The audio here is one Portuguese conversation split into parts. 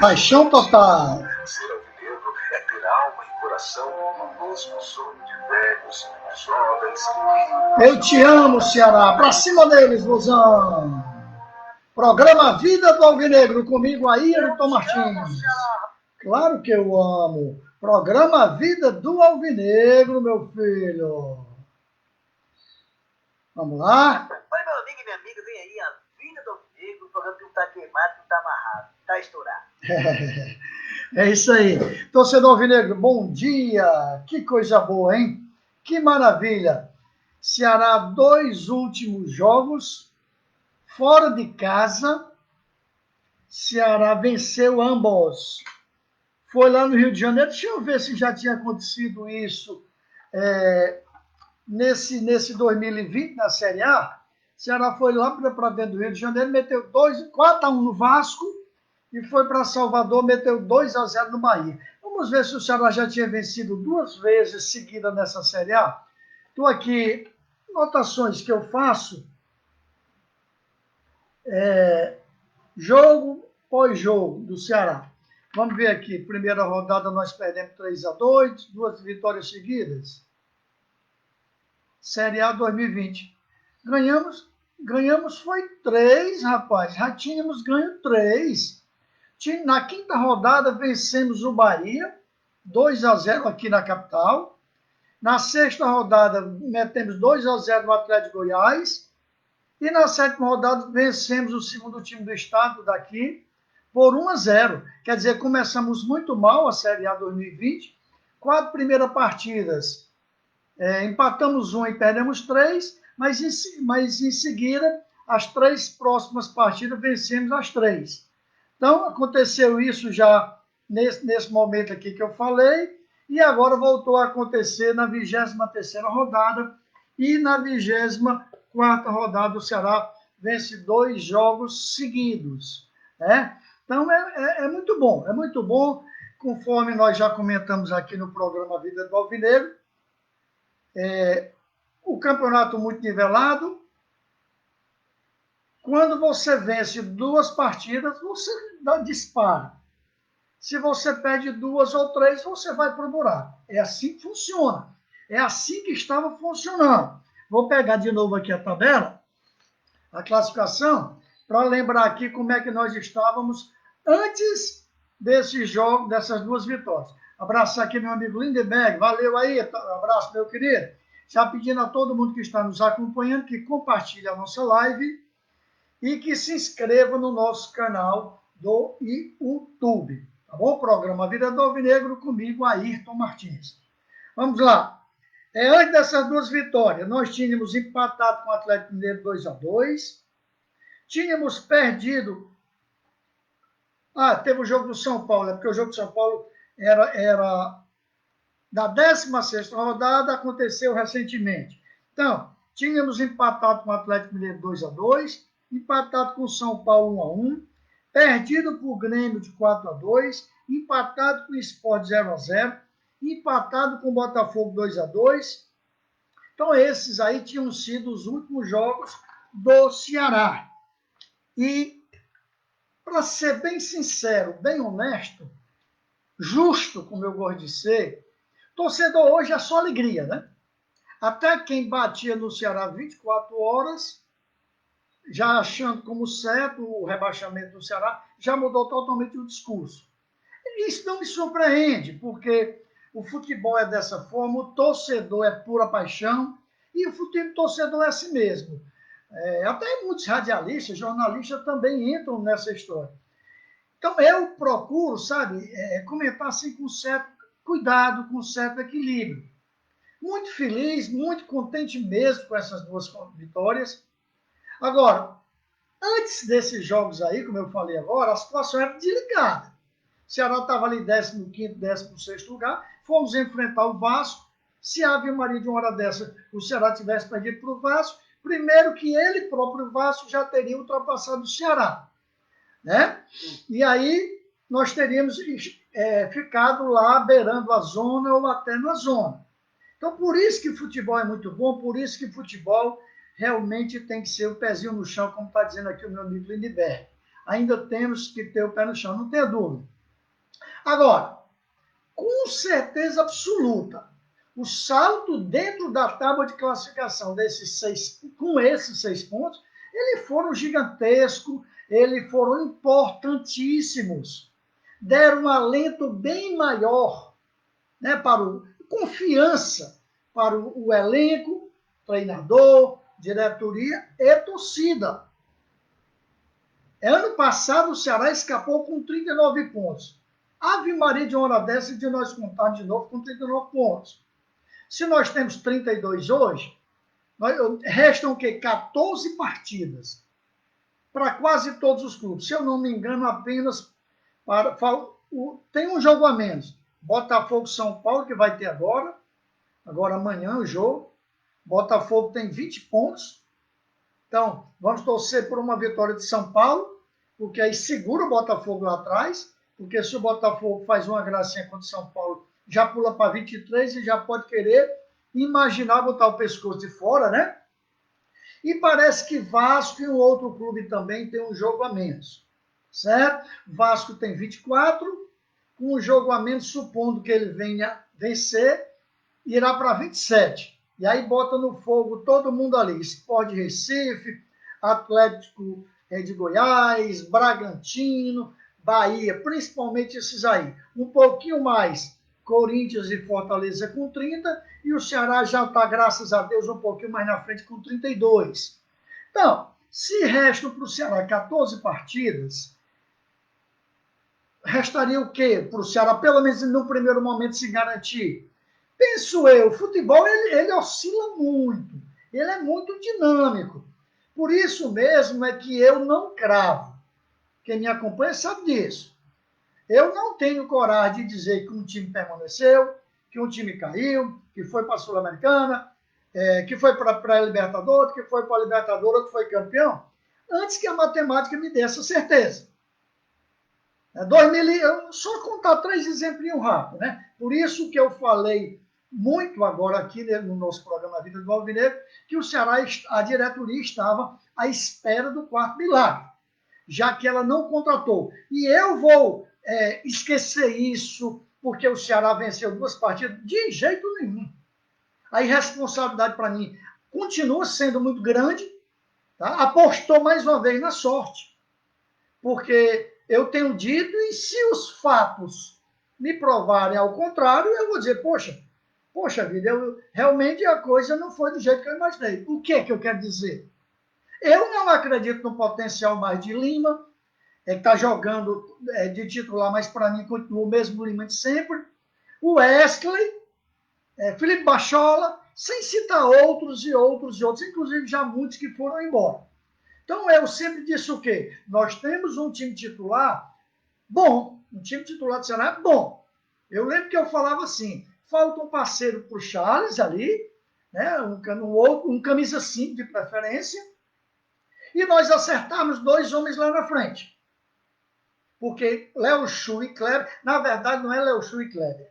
Paixão total. Ser alvinegro é ter alma e coração no mesmo sonho de velhos, jovens que... Eu te amo, Ceará. Pra cima deles, Luzão. Programa Vida do Alvinegro, comigo, Ayrton Martins. Claro que eu amo. Programa Vida do Alvinegro, meu filho. Vamos lá? Oi, meu amigo e minha amiga, vem aí a Vida do Alvinegro, o programa que não tá queimado, não tá amarrado, tá estourado. É isso aí. Torcedor Alvinegro, bom dia. Que coisa boa, hein? Que maravilha. Ceará, 2 últimos jogos, fora de casa. Ceará venceu ambos. Foi lá no Rio de Janeiro. Deixa eu ver se já tinha acontecido isso nesse 2020, na Série A. Ceará foi lá para dentro do Rio de Janeiro, meteu 4-1 no Vasco e foi para Salvador, meteu 2-0 no Bahia. Vamos ver se o Ceará já tinha vencido 2 vezes seguidas nessa Série A. Estou aqui, anotações que eu faço, jogo pós-jogo do Ceará. Vamos ver aqui, primeira rodada nós perdemos 3-2, 2 vitórias seguidas. Série A 2020. Ganhamos foi 3, rapaz. Já tínhamos ganho 3. Na quinta rodada vencemos o Bahia, 2-0 aqui na capital. Na sexta rodada metemos 2-0 no Atlético Goiás. E na sétima rodada vencemos o segundo time do estado daqui por 1-0. Quer dizer, começamos muito mal a Série A 2020. 4 primeiras partidas, empatamos 1 e perdemos 3, mas em seguida, as 3 próximas partidas vencemos as 3. Então, aconteceu isso já nesse momento aqui que eu falei, e agora voltou a acontecer na 23ª rodada, e na 24ª rodada o Ceará vence 2 jogos seguidos. Né? Então, é muito bom, conforme nós já comentamos aqui no programa Vida do Alvinegro, o campeonato muito nivelado. Quando você vence 2 partidas, você dispara. Se você perde 2 ou 3, você vai para o buraco. É assim que funciona. É assim que estava funcionando. Vou pegar de novo aqui a tabela, a classificação, para lembrar aqui como é que nós estávamos antes desse jogo, dessas 2 vitórias. Abraço aqui meu amigo Lindenberg. Valeu aí. Abraço, meu querido. Já pedindo a todo mundo que está nos acompanhando que compartilhe a nossa live e que se inscreva no nosso canal do YouTube. Tá bom? Programa Vida do Alvinegro, comigo, Ayrton Martins. Vamos lá. Antes dessas 2 vitórias, nós tínhamos empatado com o Atlético Mineiro 2-2. Tínhamos perdido... teve o jogo do São Paulo, porque o jogo do São Paulo era da 16ª rodada, aconteceu recentemente. Então, tínhamos empatado com o Atlético Mineiro 2-2, empatado com o São Paulo 1-1, perdido para o Grêmio de 4-2, empatado com o Sport 0-0, empatado com o Botafogo 2-2. Então, esses aí tinham sido os últimos jogos do Ceará. E, para ser bem sincero, bem honesto, justo, como eu gosto de ser, torcedor hoje é só alegria, né? Até quem batia no Ceará 24 horas, já achando como certo o rebaixamento do Ceará, já mudou totalmente o discurso. E isso não me surpreende, porque o futebol é dessa forma, o torcedor é pura paixão, e o torcedor é assim mesmo. Até muitos radialistas, jornalistas também entram nessa história. Então, eu procuro, sabe, comentar assim com certo cuidado, com certo equilíbrio. Muito feliz, muito contente mesmo com essas 2 vitórias. Agora, antes desses jogos aí, como eu falei agora, a situação era delicada. O Ceará estava ali 15º, 16º lugar, fomos enfrentar o Vasco. Se a Ave Maria de uma hora dessa o Ceará tivesse perdido para o Vasco, primeiro que ele próprio, o Vasco, já teria ultrapassado o Ceará. Né? E aí nós teríamos ficado lá beirando a zona ou até na zona. Então, por isso que o futebol é muito bom, por isso que o futebol realmente tem que ser o pezinho no chão, como está dizendo aqui o meu amigo Lindbergh. ainda temos que ter o pé no chão, não tenha dúvida. Agora, com certeza absoluta, o salto dentro da tábua de classificação com esses 6 pontos, eles foram gigantescos, eles foram importantíssimos. Deram um alento bem maior, né, confiança para o elenco, treinador, diretoria e torcida. Ano passado, o Ceará escapou com 39 pontos. Ave Maria de uma hora dessa de nós contar de novo com 39 pontos. Se nós temos 32 hoje, restam o quê? 14 partidas para quase todos os clubes. Se eu não me engano, apenas tem um jogo a menos. Botafogo São Paulo, que vai ter agora amanhã o jogo. Botafogo tem 20 pontos. Então, vamos torcer por uma vitória de São Paulo, porque aí segura o Botafogo lá atrás, porque se o Botafogo faz uma gracinha contra o São Paulo, já pula para 23 e já pode querer imaginar botar o pescoço de fora, né? E parece que Vasco e um outro clube também tem um jogo a menos, certo? Vasco tem 24, com um jogo a menos, supondo que ele venha vencer, irá para 27. E aí bota no fogo todo mundo ali. Sport de Recife, Atlético de Goiás, Bragantino, Bahia, principalmente esses aí. Um pouquinho mais, Corinthians e Fortaleza com 30, e o Ceará já está, graças a Deus, um pouquinho mais na frente com 32. Então, se restam para o Ceará 14 partidas, restaria o quê para o Ceará, pelo menos no primeiro momento, se garantir? Penso eu, o futebol ele oscila muito, ele é muito dinâmico. Por isso mesmo é que eu não cravo. Quem me acompanha sabe disso. Eu não tenho coragem de dizer que um time permaneceu, que um time caiu, que foi para a Sul-Americana, que foi para a Libertadores, que foi para a Libertadores, que foi campeão, antes que a matemática me dê essa certeza. Eu só contar 3 exemplos rápidos, né? Por isso que eu falei muito agora aqui no nosso programa Vida do Alvinegro, que o Ceará, a diretoria estava à espera do quarto milagre, já que ela não contratou. E eu vou esquecer isso porque o Ceará venceu 2 partidas? De jeito nenhum. A irresponsabilidade para mim continua sendo muito grande. Tá? Apostou mais uma vez na sorte. Porque eu tenho dito, e se os fatos me provarem ao contrário, eu vou dizer, poxa vida, realmente a coisa não foi do jeito que eu imaginei. O que eu quero dizer? Eu não acredito no potencial mais de Lima, que está jogando de titular, mas para mim continua o mesmo Lima de sempre. O Wesley, Felipe Bachola, sem citar outros, inclusive já muitos que foram embora. Então, eu sempre disse o quê? Nós temos um time titular bom, um time titular do Ceará bom. Eu lembro que eu falava assim, falta um parceiro para o Charles ali, né? um camisa 5 de preferência, e nós acertarmos 2 homens lá na frente. Porque Léo Chu e Kleber, na verdade não é Léo Chu e Kleber.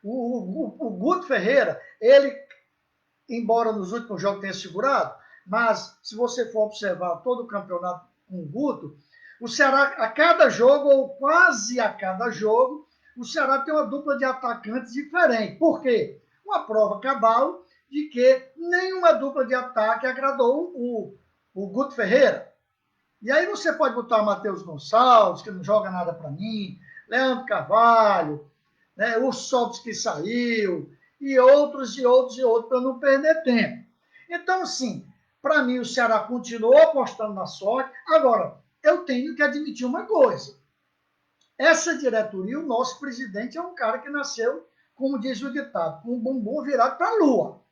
O Guto Ferreira, ele, embora nos últimos jogos tenha segurado, mas se você for observar todo o campeonato com o Guto, o Ceará, a cada jogo, ou quase a cada jogo, o Ceará tem uma dupla de atacantes diferente. Por quê? Uma prova cabal de que nenhuma dupla de ataque agradou o Guto Ferreira. E aí você pode botar Matheus Gonçalves, que não joga nada para mim, Leandro Carvalho, né, o Soltes que saiu, e outros, para não perder tempo. Então, assim, para mim o Ceará continuou apostando na sorte. Agora, eu tenho que admitir uma coisa. Essa diretoria, o nosso presidente é um cara que nasceu, como diz o ditado, com o bumbum virado para a lua.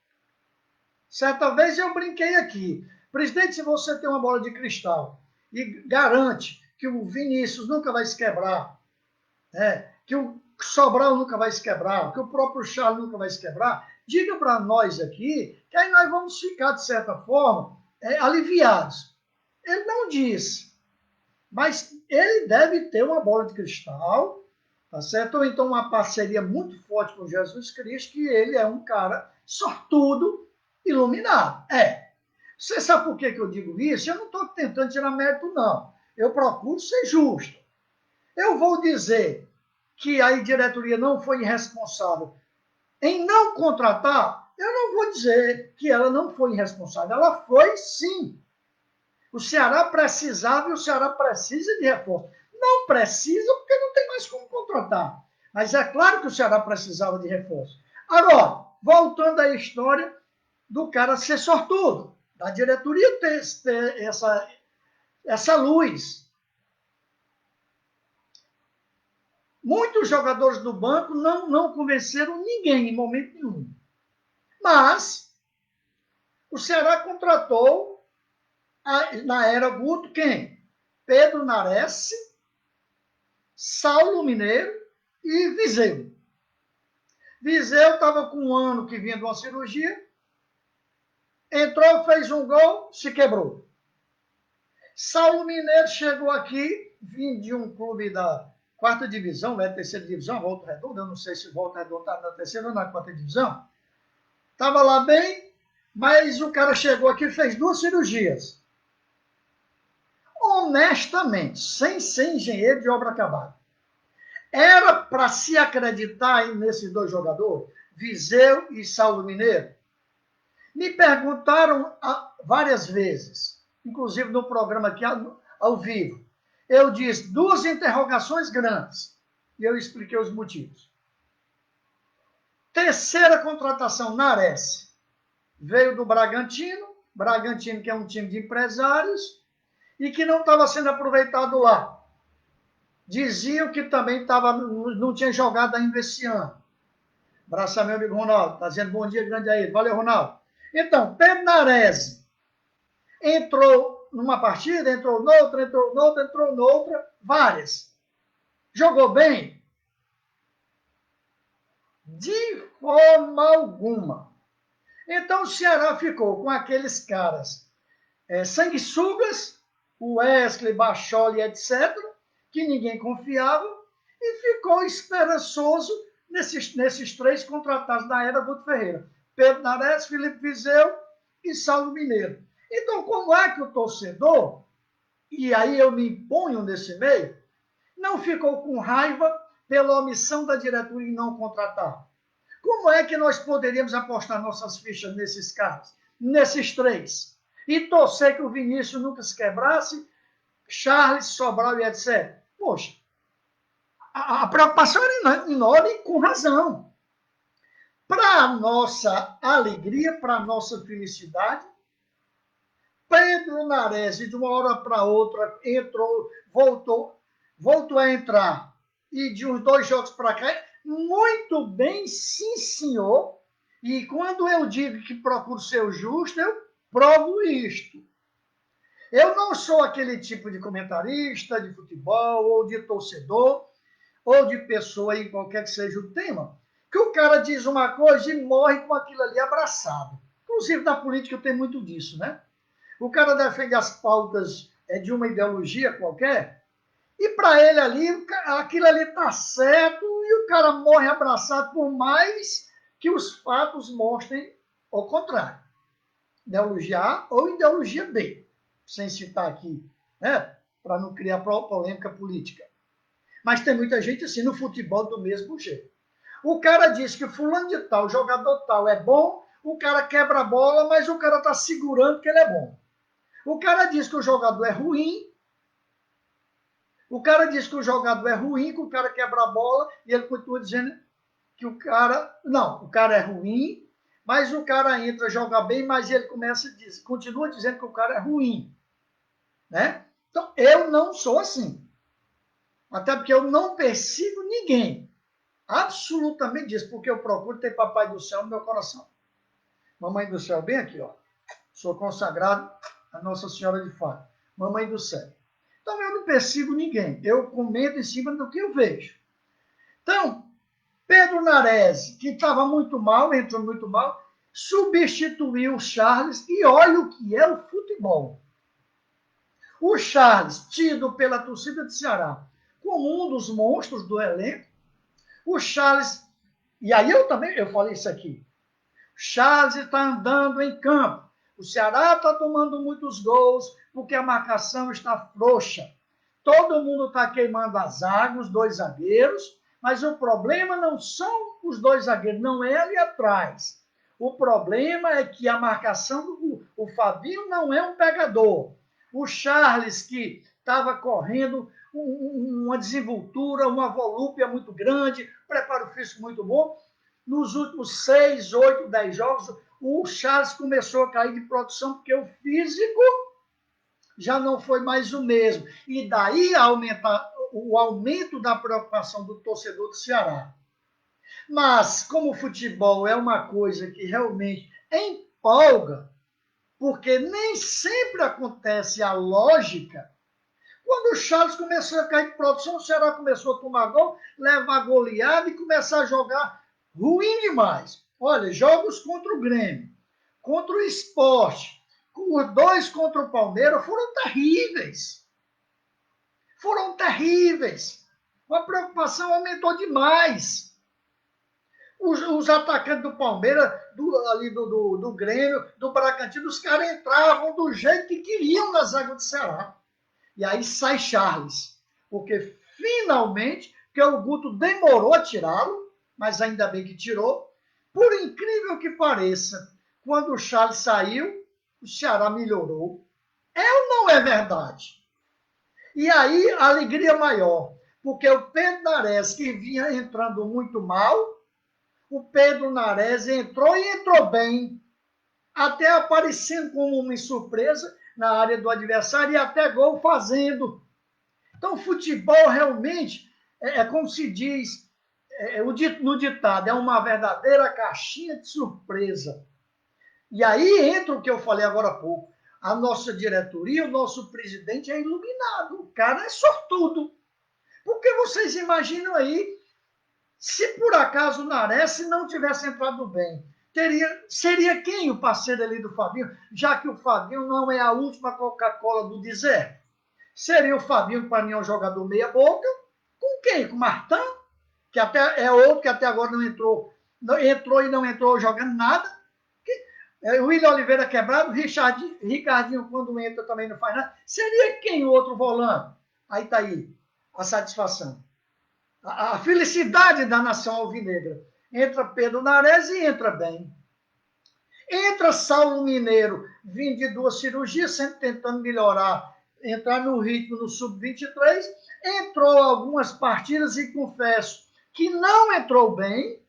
Certa vez eu brinquei aqui. Presidente, se você tem uma bola de cristal e garante que o Vinícius nunca vai se quebrar, que o Sobral nunca vai se quebrar, que o próprio Charles nunca vai se quebrar, diga para nós aqui que aí nós vamos ficar, de certa forma, aliviados. Ele não disse, mas ele deve ter uma bola de cristal, tá certo? Ou então uma parceria muito forte com Jesus Cristo, que ele é um cara sortudo, iluminado. Você sabe por que eu digo isso? Eu não estou tentando tirar mérito, não. Eu procuro ser justo. Eu vou dizer que a diretoria não foi irresponsável em não contratar, eu não vou dizer que ela não foi irresponsável. Ela foi, sim. O Ceará precisava e o Ceará precisa de reforço. Não precisa porque não tem mais como contratar. Mas é claro que o Ceará precisava de reforço. Agora, voltando à história do cara ser sortudo, da diretoria ter essa luz. Muitos jogadores do banco não convenceram ninguém em momento nenhum. Mas o Ceará contratou, na era Guto, quem? Pedro Nares, Saulo Mineiro e Viseu. Viseu estava com um ano que vinha de uma cirurgia, entrou, fez um gol, se quebrou. Saulo Mineiro chegou aqui, vindo de um clube da quarta divisão, é terceira divisão, Volta Redonda, eu não sei se Volta Redonda está na terceira ou na quarta divisão. Estava lá bem, mas o cara chegou aqui e fez 2 cirurgias. Honestamente, sem ser engenheiro de obra acabada. Era para se acreditar nesses 2 jogadores, Viseu e Saulo Mineiro? Me perguntaram várias vezes, inclusive no programa aqui ao vivo. Eu disse 2 interrogações grandes e eu expliquei os motivos. Terceira contratação, Nares. Veio do Bragantino que é um time de empresários, e que não estava sendo aproveitado lá. Diziam que também não tinha jogado ainda esse ano. Abraço a meu amigo Ronaldo, está dizendo bom dia grande a ele. Valeu, Ronaldo. Então, Pedro Nares entrou numa partida, entrou noutra, várias. Jogou bem? De forma alguma. Então o Ceará ficou com aqueles caras sanguessugas, o Wesley, Bacholi, etc., que ninguém confiava, e ficou esperançoso nesses 3 contratados da era Guto Ferreira. Pedro Nares, Felipe Viseu e Saulo Mineiro. Então, como é que o torcedor, e aí eu me imponho nesse meio, não ficou com raiva pela omissão da diretoria em não contratar? Como é que nós poderíamos apostar nossas fichas nesses caras, nesses 3? E torcer que o Vinícius nunca se quebrasse, Charles, Sobral e etc. Poxa, a preocupação era enorme e com razão. Para a nossa alegria, para a nossa felicidade, Pedro Nares, de uma hora para outra, entrou, voltou a entrar, e de uns 2 jogos para cá, muito bem, sim, senhor. E quando eu digo que procuro ser justo, eu provo isto. Eu não sou aquele tipo de comentarista de futebol, ou de torcedor, ou de pessoa, em qualquer que seja o tema, que o cara diz uma coisa e morre com aquilo ali abraçado. Inclusive, na política tem muito disso, né? O cara defende as pautas de uma ideologia qualquer, e para ele ali, aquilo ali está certo, e o cara morre abraçado, por mais que os fatos mostrem o contrário. Ideologia A ou ideologia B, sem citar aqui, né? Para não criar polêmica política. Mas tem muita gente assim no futebol do mesmo jeito. O cara diz que fulano de tal, jogador tal é bom, o cara quebra a bola, mas o cara está segurando que ele é bom. O cara diz que o jogador é ruim, que o cara quebra a bola, e ele continua dizendo que o cara é ruim, mas o cara entra, joga bem, mas ele continua dizendo que o cara é ruim. Né? Então, eu não sou assim. Até porque eu não persigo ninguém. Absolutamente isso, porque eu procuro ter Papai do Céu no meu coração. Mamãe do Céu, bem aqui, ó. Sou consagrado a Nossa Senhora de Fátima. Mamãe do Céu. Então, eu não persigo ninguém. Eu comento em cima do que eu vejo. Então, Pedro Nares, que estava muito mal, entrou muito mal, substituiu o Charles, e olha o que é o futebol. O Charles, tido pela torcida de Ceará como um dos monstros do elenco, o Charles, e aí eu falei isso aqui, Charles está andando em campo, o Ceará está tomando muitos gols porque a marcação está frouxa. todo mundo está queimando a zaga, os dois zagueiros, mas o problema não são os dois zagueiros, não é ali atrás. O problema é que a marcação o Fabinho não é um pegador. O Charles, que estava correndo uma desenvoltura, uma volúpia muito grande, preparo físico muito bom, nos últimos 6, 8, 10 jogos, o Charles começou a cair de produção, porque o físico já não foi mais o mesmo. E daí aumentar o aumento da preocupação do torcedor do Ceará. Mas, como o futebol é uma coisa que realmente empolga, porque nem sempre acontece a lógica, quando o Charles começou a cair de produção, o Ceará começou a tomar gol, levar goleada e começar a jogar ruim demais. Olha, jogos contra o Grêmio, contra o Sport, os dois contra o Palmeiras foram terríveis. Foram terríveis. A preocupação aumentou demais. Os atacantes do Palmeiras, do Grêmio, do Bragantino, os caras entravam do jeito que queriam na zaga do Ceará. E aí sai Charles, porque finalmente, porque o Guto demorou a tirá-lo, mas ainda bem que tirou, por incrível que pareça, quando o Charles saiu, o Ceará melhorou. É ou não é verdade? E aí a alegria maior, porque o Pedro Nares, que vinha entrando muito mal, o Pedro Nares entrou e entrou bem, até aparecendo como uma surpresa na área do adversário e até gol fazendo. Então, o futebol realmente, como se diz no ditado, é uma verdadeira caixinha de surpresa. E aí entra o que eu falei agora há pouco. A nossa diretoria, o nosso presidente é iluminado. O cara é sortudo. Porque vocês imaginam aí, se por acaso o Nares não tivesse entrado bem, seria quem o parceiro ali do Fabinho, já que o Fabinho não é a última Coca-Cola do deserto? Seria o Fabinho, para mim, um jogador meia-boca. Com quem? Com o Martin, que até é outro que até agora não entrou. Entrou e não entrou jogando nada. O William Oliveira quebrado, Ricardinho, quando entra, também não faz nada. Seria quem o outro volante? Aí está aí a satisfação. A felicidade da nação alvinegra. Entra Pedro Nares e entra bem. Entra Saulo Mineiro, vindo de 2 cirurgias, sempre tentando melhorar, entrar no ritmo no Sub-23. Entrou algumas partidas e confesso que não entrou bem,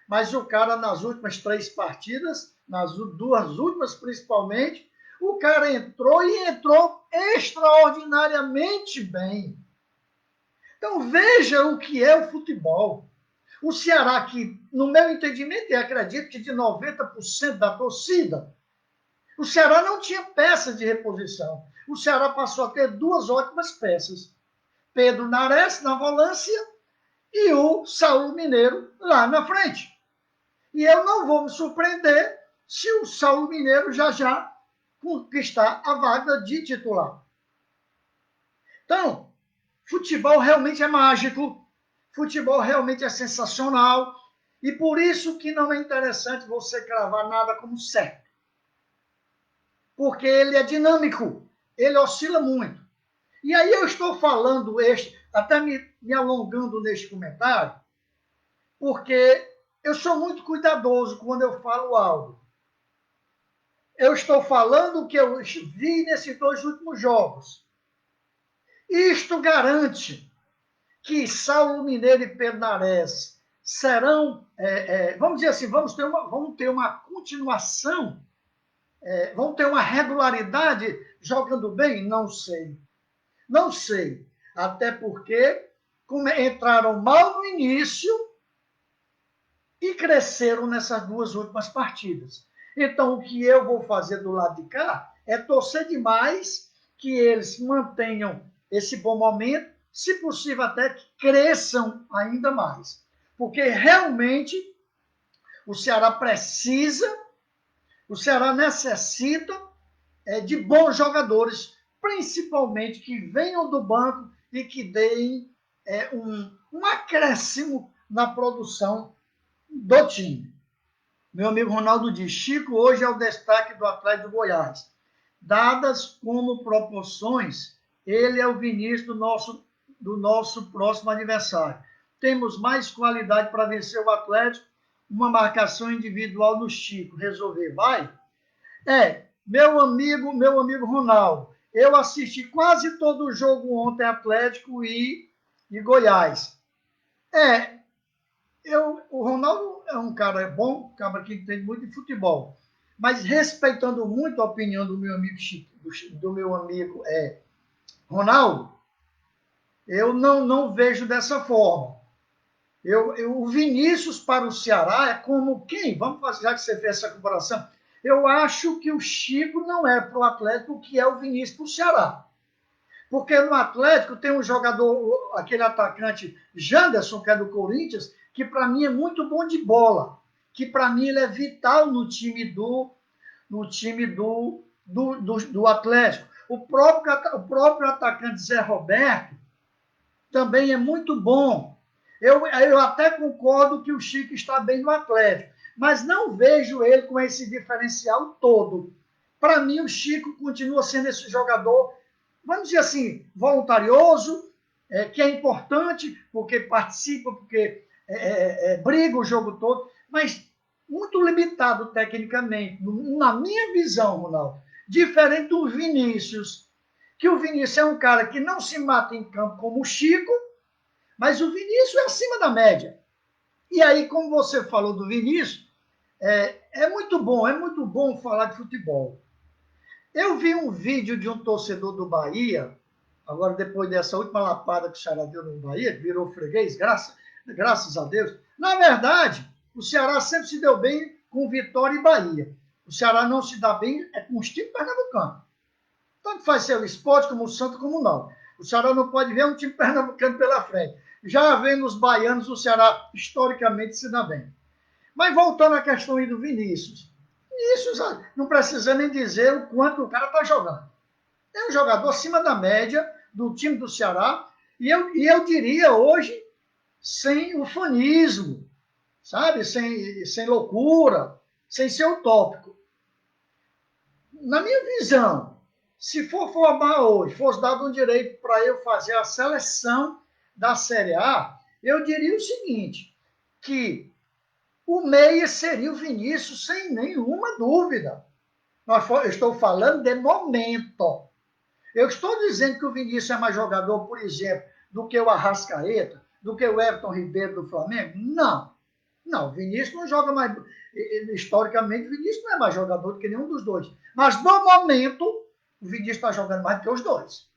mas o cara nas últimas 3 partidas, nas 2 últimas principalmente, o cara entrou e entrou extraordinariamente bem. Então veja o que é o futebol. O Ceará, que no meu entendimento, e acredito que de 90% da torcida, o Ceará não tinha peças de reposição. O Ceará passou a ter 2 ótimas peças. Pedro Nares na volância e o Saulo Mineiro lá na frente. E eu não vou me surpreender se o Saulo Mineiro já conquistar a vaga de titular. Então, futebol realmente é mágico, futebol realmente é sensacional, e por isso que não é interessante você cravar nada como certo. Porque ele é dinâmico, ele oscila muito. E aí eu estou falando, até me alongando neste comentário, porque eu sou muito cuidadoso quando eu falo algo. Eu estou falando o que eu vi nesses 2 últimos jogos. Isto garante que Saulo Mineiro e Pedro Nares serão, vamos dizer assim, vamos ter uma continuação, vamos ter uma regularidade jogando bem? Não sei. Não sei. Até porque entraram mal no início e cresceram nessas 2 últimas partidas. Então, o que eu vou fazer do lado de cá é torcer demais que eles mantenham esse bom momento, se possível até que cresçam ainda mais. Porque realmente o Ceará precisa, o Ceará necessita de bons jogadores, principalmente que venham do banco e que deem um acréscimo na produção do time. Meu amigo Ronaldo diz, Chico hoje é o destaque do Atlético de Goiás. Dadas como proporções, ele é o Vinícius do nosso próximo adversário. Temos mais qualidade para vencer o Atlético, uma marcação individual no Chico. Resolver, vai? Meu amigo Ronaldo, eu assisti quase todo o jogo ontem, Atlético e Goiás. O Ronaldo é um cara bom, um cara que entende muito de futebol, mas respeitando muito a opinião do meu amigo Chico, do meu amigo Ronaldo, eu não vejo dessa forma. O Vinícius para o Ceará é como quem? Vamos fazer, já que você fez essa comparação. Eu acho que o Chico não é para o Atlético o que é o Vinícius para o Ceará. Porque no Atlético tem um jogador, aquele atacante Janderson, que é do Corinthians, que para mim é muito bom de bola. Que para mim ele é vital no time do Atlético. O próprio atacante Zé Roberto também é muito bom. Eu até concordo que o Chico está bem no Atlético, mas não vejo ele com esse diferencial todo. Para mim, o Chico continua sendo esse jogador, vamos dizer assim, voluntarioso, que é importante, porque participa, porque briga o jogo todo, mas muito limitado tecnicamente, na minha visão, Ronaldo. Diferente do Vinícius, que o Vinícius é um cara que não se mata em campo como o Chico, mas o Vinícius é acima da média. E aí, como você falou do Vinícius, é muito bom falar de futebol. Eu vi um vídeo de um torcedor do Bahia, agora depois dessa última lapada que o Ceará deu no Bahia, que virou freguês, graças a Deus. Na verdade, o Ceará sempre se deu bem com Vitória e Bahia. O Ceará não se dá bem com os times pernambucanos. Tanto faz ser o Sport como o Santos, como não. O Ceará não pode ver um time pernambucano pela frente. Já vendo os baianos, o Ceará historicamente se dá bem. Mas voltando à questão aí do Vinícius. Vinícius, não precisa nem dizer o quanto o cara está jogando. É um jogador acima da média do time do Ceará. E eu diria hoje, sem ufanismo, sabe? Sem loucura, sem ser utópico. Na minha visão, se for formar hoje, fosse dado um direito para eu fazer a seleção da Série A, eu diria o seguinte, que o meia seria o Vinícius sem nenhuma dúvida. Eu estou falando de momento. Eu estou dizendo que o Vinícius é mais jogador, por exemplo, do que o Arrascaeta, do que o Everton Ribeiro do Flamengo? Não. Não, o Vinícius não joga mais... Historicamente, o Vinícius não é mais jogador do que nenhum dos dois. Mas, no momento, o Vinícius está jogando mais do que os dois.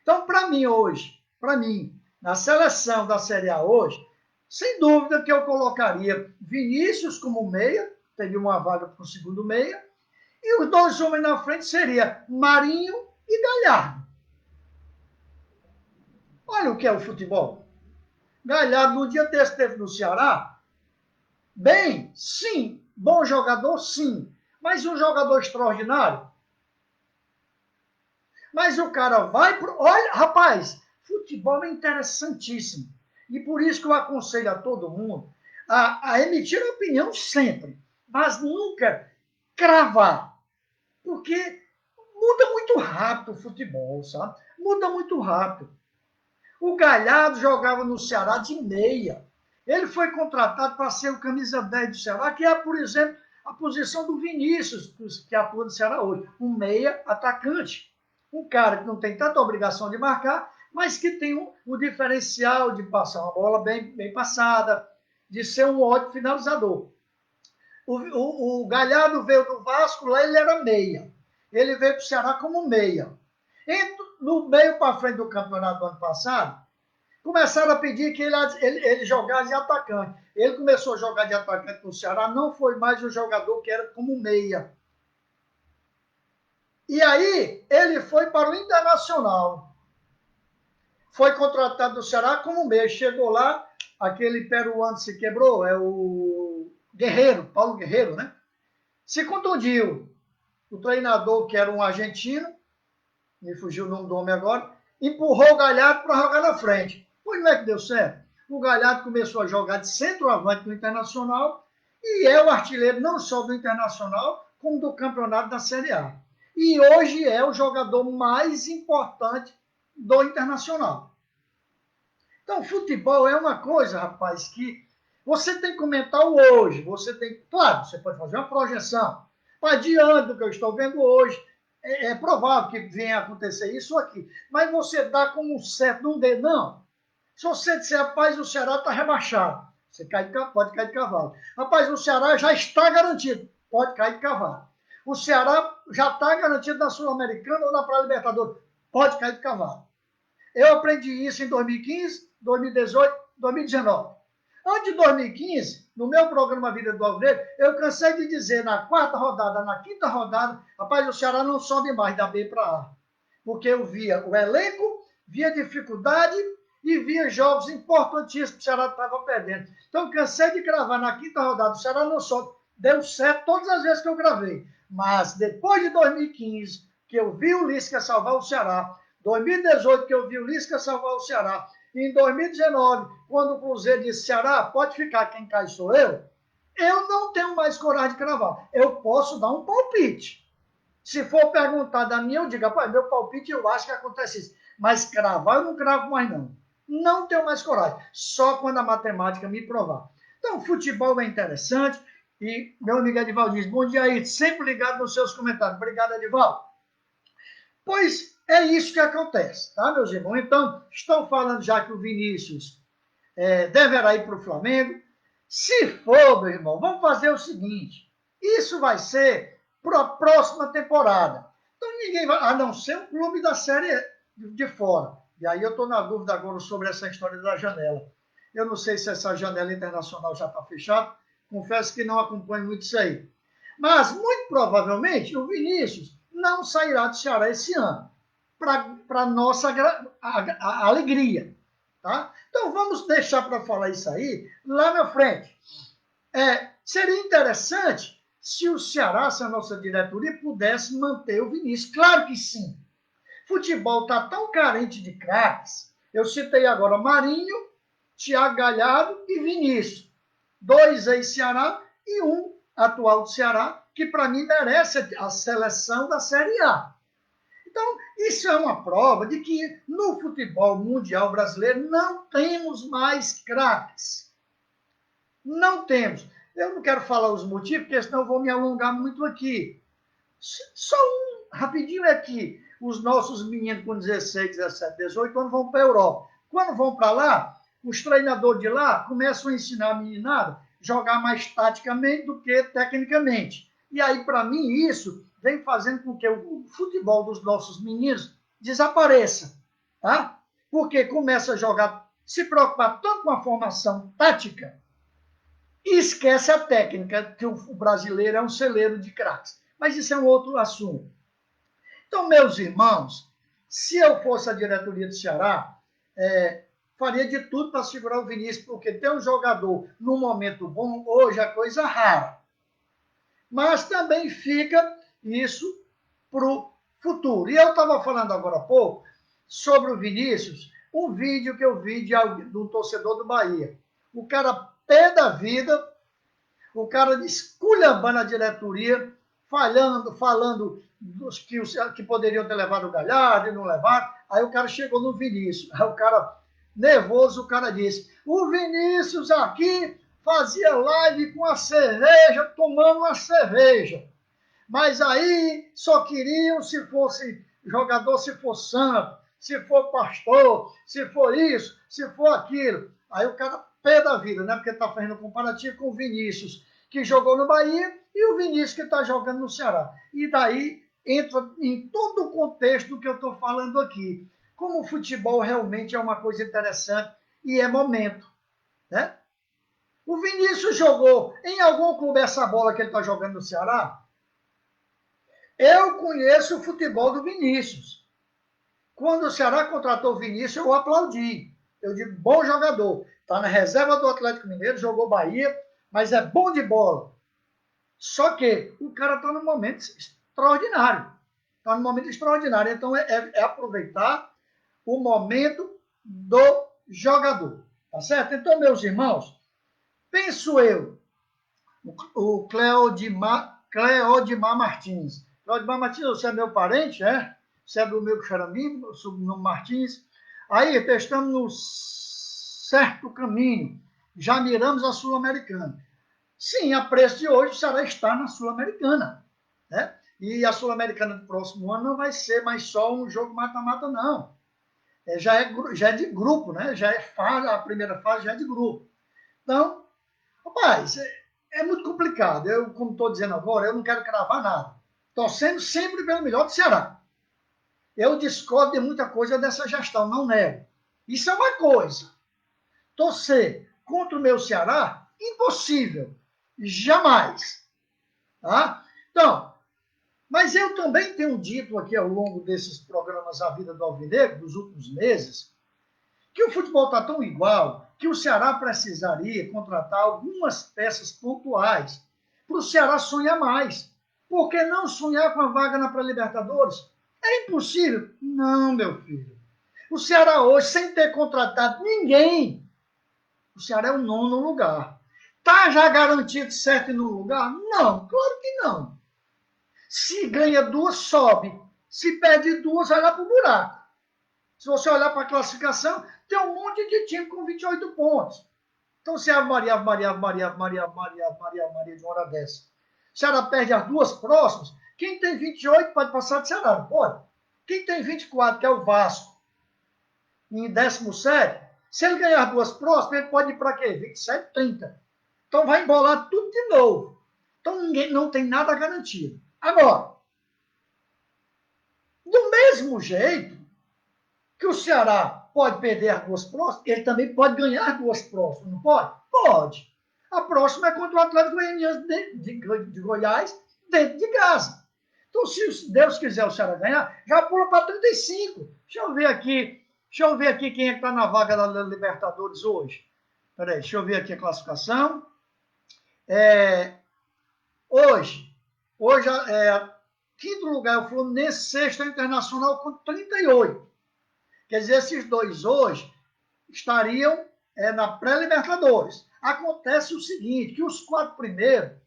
Então, para mim, na seleção da Série A hoje, sem dúvida que eu colocaria Vinícius como meia, teria uma vaga para o segundo meia, e os dois homens na frente seria Marinho e Galhardo. Olha o que é o futebol. Galhardo, no dia desse, teve no Ceará, bem, sim. Bom jogador, sim. Mas um jogador extraordinário. Mas o cara vai... Olha, rapaz, futebol é interessantíssimo. E por isso que eu aconselho a todo mundo a emitir opinião sempre, mas nunca cravar. Porque muda muito rápido o futebol, sabe? Muda muito rápido. O Galhardo jogava no Ceará de meia. Ele foi contratado para ser o camisa 10 do Ceará, que é, por exemplo, a posição do Vinícius, que atua no Ceará hoje. Um meia atacante. Um cara que não tem tanta obrigação de marcar, mas que tem o diferencial de passar uma bola bem passada, de ser um ótimo finalizador. O Galhardo veio do Vasco, lá ele era meia. Ele veio para o Ceará como meia. E no meio para frente do campeonato do ano passado, começaram a pedir que ele jogasse de atacante. Ele começou a jogar de atacante no Ceará, não foi mais o jogador que era como meia. E aí, ele foi para o Internacional. Foi contratado do Ceará como meia. Chegou lá, aquele peruano se quebrou, é o Guerreiro, Paulo Guerreiro, né? Se contundiu. O treinador, que era um argentino, me fugiu o nome do homem agora, empurrou o Galhardo para jogar na frente. Pois não é que deu certo. O Galhardo começou a jogar de centroavante no Internacional e é o artilheiro não só do Internacional, como do campeonato da Série A. E hoje é o jogador mais importante do Internacional. Então, futebol é uma coisa, rapaz, que você tem que comentar o hoje. Você tem, claro, você pode fazer uma projeção. Mas diante do que eu estou vendo hoje, é provável que venha a acontecer isso aqui. Mas você dá como certo, não dê, não. Se você disser, rapaz, o Ceará está rebaixado, você pode cair de cavalo. Rapaz, o Ceará já está garantido, pode cair de cavalo. O Ceará já está garantido na Sul-Americana ou na Pré-Libertadores, pode cair de cavalo. Eu aprendi isso em 2015, 2018, 2019. Antes de 2015, no meu programa Vida do Alvinegro, eu cansei de dizer na quarta rodada, na quinta rodada, rapaz, o Ceará não sobe mais da B para A. Porque eu via o elenco, via dificuldade e via jogos importantíssimos que o Ceará estava perdendo. Então, cansei de gravar na quinta rodada, o Ceará não sobe. Deu certo todas as vezes que eu gravei. Mas depois de 2015, que eu vi o Lisca salvar o Ceará, 2018, que eu vi o Lisca salvar o Ceará, e em 2019, quando o Cruzeiro disse, Ceará, pode ficar, quem cai sou eu não tenho mais coragem de cravar. Eu posso dar um palpite. Se for perguntar da minha, eu digo, rapaz, meu palpite eu acho que acontece isso. Mas cravar eu não cravo mais, não. Não tenho mais coragem. Só quando a matemática me provar. Então, futebol é interessante. E meu amigo Edivaldo diz, bom dia aí, sempre ligado nos seus comentários. Obrigado, Edivaldo. Pois é isso que acontece, tá, meus irmãos? Então, estão falando já que o Vinícius deverá ir para o Flamengo. Se for, meu irmão, vamos fazer o seguinte, isso vai ser para a próxima temporada. Então, ninguém vai, a não ser um clube da série de fora. E aí eu estou na dúvida agora sobre essa história da janela. Eu não sei se essa janela internacional já está fechada, confesso que não acompanho muito isso aí. Mas, muito provavelmente, o Vinícius não sairá do Ceará esse ano, para nossa alegria. Tá? Então, vamos deixar para falar isso aí lá na frente. Seria interessante se o Ceará, se a nossa diretoria, pudesse manter o Vinícius. Claro que sim. Futebol está tão carente de craques. Eu citei agora Marinho, Thiago Galhardo e Vinícius. 2 ex-Ceará e um atual do Ceará, que para mim merece a seleção da Série A. Então, isso é uma prova de que no futebol mundial brasileiro não temos mais craques. Não temos. Eu não quero falar os motivos, porque senão eu vou me alongar muito aqui. Só um rapidinho é que os nossos meninos com 16, 17, 18 anos vão para a Europa. Quando vão para lá, os treinadores de lá começam a ensinar a meninada a jogar mais taticamente do que tecnicamente. E aí, para mim, isso vem fazendo com que o futebol dos nossos meninos desapareça. Tá? Porque começa a jogar, se preocupar tanto com a formação tática e esquece a técnica, que o brasileiro é um celeiro de craques. Mas isso é um outro assunto. Então, meus irmãos, se eu fosse a diretoria do Ceará, faria de tudo para segurar o Vinícius, porque ter um jogador num momento bom, hoje é coisa rara. Mas também fica isso para o futuro. E eu estava falando agora há pouco sobre o Vinícius, um vídeo que eu vi de um torcedor do Bahia. O cara pé da vida, o cara esculhambando a diretoria, falando dos que poderiam ter levado o Galhardo e não levaram. Aí o cara chegou no Vinícius. Aí o cara, nervoso, o cara disse, o Vinícius aqui fazia live com a cerveja, tomando uma cerveja. Mas aí só queriam se fosse jogador, se for santo, se for pastor, se for isso, se for aquilo. Aí o cara pé da vida, né? Porque está fazendo comparativo com o Vinícius, que jogou no Bahia, e o Vinícius que está jogando no Ceará. E daí entra em todo o contexto do que eu estou falando aqui. Como o futebol realmente é uma coisa interessante e é momento, né? O Vinícius jogou em algum clube essa bola que ele está jogando no Ceará? Eu conheço o futebol do Vinícius. Quando o Ceará contratou o Vinícius, eu aplaudi. Eu digo, bom jogador. Está na reserva do Atlético Mineiro, jogou Bahia, mas é bom de bola. Só que o cara está num momento extraordinário. Está num momento extraordinário. Então, é aproveitar o momento do jogador. Tá certo? Então, meus irmãos, penso eu, o Cleodimar Martins. Cleodimar Martins, você é meu parente, é? você é do meu Xarambim, sobrenome Martins. Aí, estamos no certo caminho, já miramos a Sul-Americana. Sim, a preço de hoje, o Ceará está na Sul-Americana, né? E a Sul-Americana do próximo ano não vai ser mais só um jogo mata-mata, não. Já é de grupo, né? Já é fase, a primeira fase já é de grupo. Então, rapaz, é muito complicado. Eu, como estou dizendo agora, eu não quero cravar nada. Torcendo sempre pelo melhor do Ceará. Eu discordo de muita coisa dessa gestão, não nego. Isso é uma coisa. Torcer contra o meu Ceará, impossível. Jamais. Tá? Então, mas eu também tenho dito aqui ao longo desses programas A Vida do Alvinegro, dos últimos meses, que o futebol está tão igual que o Ceará precisaria contratar algumas peças pontuais para o Ceará sonhar mais. Por que não sonhar com a vaga na pré-Libertadores? É impossível? Não, meu filho. O Ceará hoje, sem ter contratado ninguém, o Ceará é o 9º lugar. Está já garantido certo no lugar? Não, claro que não. Se ganha 2, sobe. Se perde 2, vai lá para o buraco. Se você olhar para a classificação, tem um monte de time com 28 pontos. Então, se a Maria de uma hora dessa, o Ceará perde as 2 próximas, quem tem 28 pode passar de Ceará, não pode? Quem tem 24, que é o Vasco, em 17, se ele ganhar as 2 próximas, ele pode ir para quê? 27, 30. Então, vai embolar tudo de novo. Então, ninguém não tem nada garantido. Agora, do mesmo jeito que o Ceará pode perder as 2 próximas, ele também pode ganhar as 2 próximas, não pode? Pode. A próxima é contra o Atlético Goianiense de Goiás, dentro de casa. Então, se Deus quiser o Ceará ganhar, já pula para 35. Deixa eu ver aqui quem é que está na vaga da Libertadores hoje. Peraí, deixa eu ver aqui a classificação. Hoje, quinto lugar é o Fluminense, sexto é o Internacional com 38. Quer dizer, esses 2 hoje estariam na pré-Libertadores. Acontece o seguinte, que os 4 primeiros,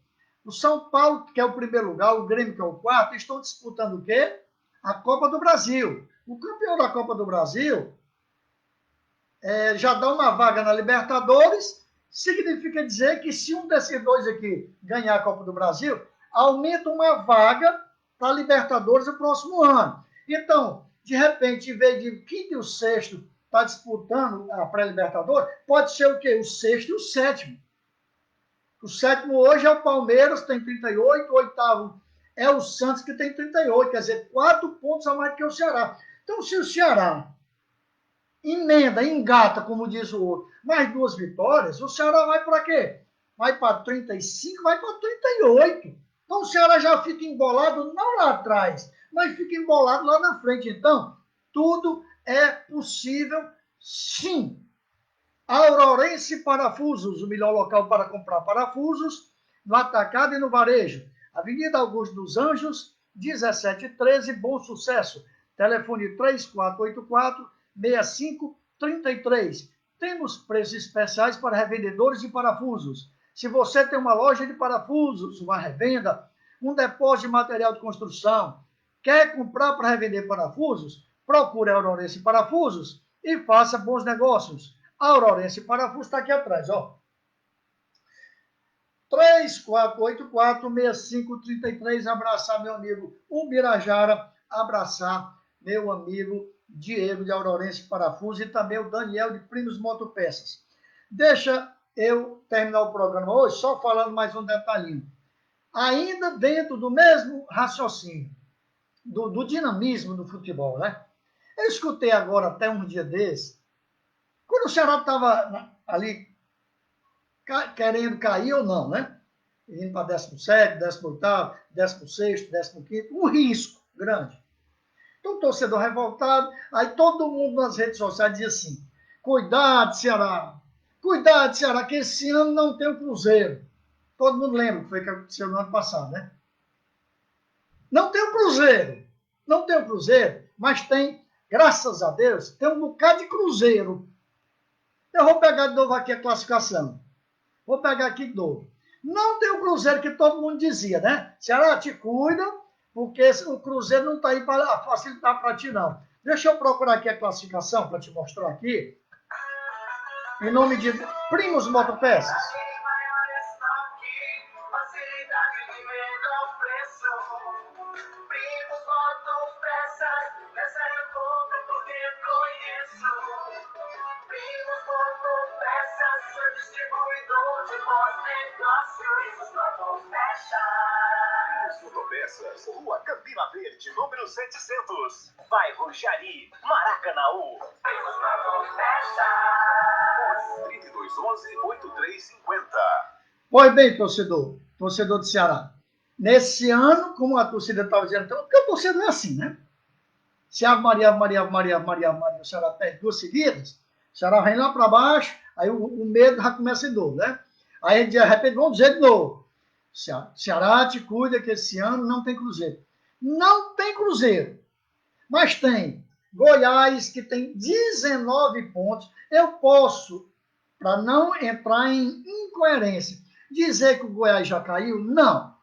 o São Paulo, que é o primeiro lugar, o Grêmio, que é o quarto, estão disputando o quê? A Copa do Brasil. O campeão da Copa do Brasil já dá uma vaga na Libertadores, significa dizer que se um desses 2 aqui ganhar a Copa do Brasil, aumenta uma vaga para a Libertadores no próximo ano. Então, de repente, em vez de o quinto e o sexto estar disputando a pré-Libertadores, pode ser o quê? O sexto e o sétimo. O sétimo hoje é o Palmeiras, tem 38, o oitavo é o Santos, que tem 38, quer dizer, 4 pontos a mais que o Ceará. Então, se o Ceará emenda, engata, como diz o outro, mais 2 vitórias, o Ceará vai para quê? Vai para 35, vai para 38. Então, o Ceará já fica embolado, não lá atrás, mas fica embolado lá na frente. Então, tudo é possível, sim. Aurorense Parafusos, o melhor local para comprar parafusos, no atacado e no varejo. Avenida Augusto dos Anjos, 1713, Bom Sucesso. Telefone 3484-6533. Temos preços especiais para revendedores de parafusos. Se você tem uma loja de parafusos, uma revenda, um depósito de material de construção, quer comprar para revender parafusos, procure a Aurorense Parafusos e faça bons negócios. A Aurorense Parafusos está aqui atrás, ó. 3484-6533, abraçar meu amigo Ubirajara, abraçar meu amigo Diego de Aurorense Parafusos e também o Daniel de Primos Motopeças. Deixa eu terminar o programa hoje só falando mais um detalhinho. Ainda dentro do mesmo raciocínio, do dinamismo do futebol, né? Eu escutei agora, até um dia desse, quando o Ceará estava ali querendo cair ou não, né? Indo para 17, 18, 16, 15, um risco grande. Então, o torcedor revoltado, aí todo mundo nas redes sociais dizia assim, cuidado, Ceará, que esse ano não tem o Cruzeiro. Todo mundo lembra o que foi que aconteceu no ano passado, né? Não tem o Cruzeiro, mas tem, graças a Deus, tem um bocado de Cruzeiro. Eu vou pegar de novo aqui a classificação. Vou pegar aqui de novo. Não tem o Cruzeiro que todo mundo dizia, né? Ceará, te cuida, porque o Cruzeiro não está aí para facilitar para ti, não. Deixa eu procurar aqui a classificação para te mostrar aqui. Em nome de Primos Motopeças. Motopeças, Rua Campina Verde, número 700. Bairro Jari, Maracanaú. 3211-8350. Pois bem, torcedor do Ceará. Nesse ano, como a torcida estava dizendo, então, porque a torcida não é assim, né? Se a Maria, o Ceará perde 2 seguidas, o Ceará vem lá para baixo, aí o medo já começa de novo, né? Aí de repente vamos dizer de novo. Ceará te cuida que esse ano não tem Cruzeiro. Não tem Cruzeiro, mas tem Goiás, que tem 19 pontos. Eu posso, para não entrar em incoerência, dizer que o Goiás já caiu? Não.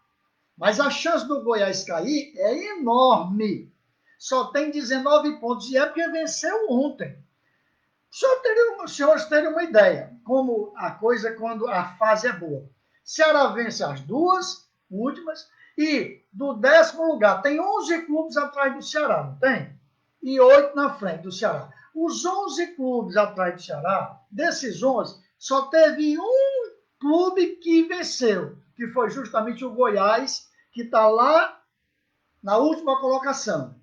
Mas a chance do Goiás cair é enorme. Só tem 19 pontos e é porque venceu ontem. Os senhores terem uma ideia, como a coisa quando a fase é boa. Ceará vence as 2 últimas e do 10º lugar tem 11 clubes atrás do Ceará, não tem? E 8 na frente do Ceará. Os 11 clubes atrás do Ceará, desses 11, só teve um clube que venceu, que foi justamente o Goiás, que está lá na última colocação.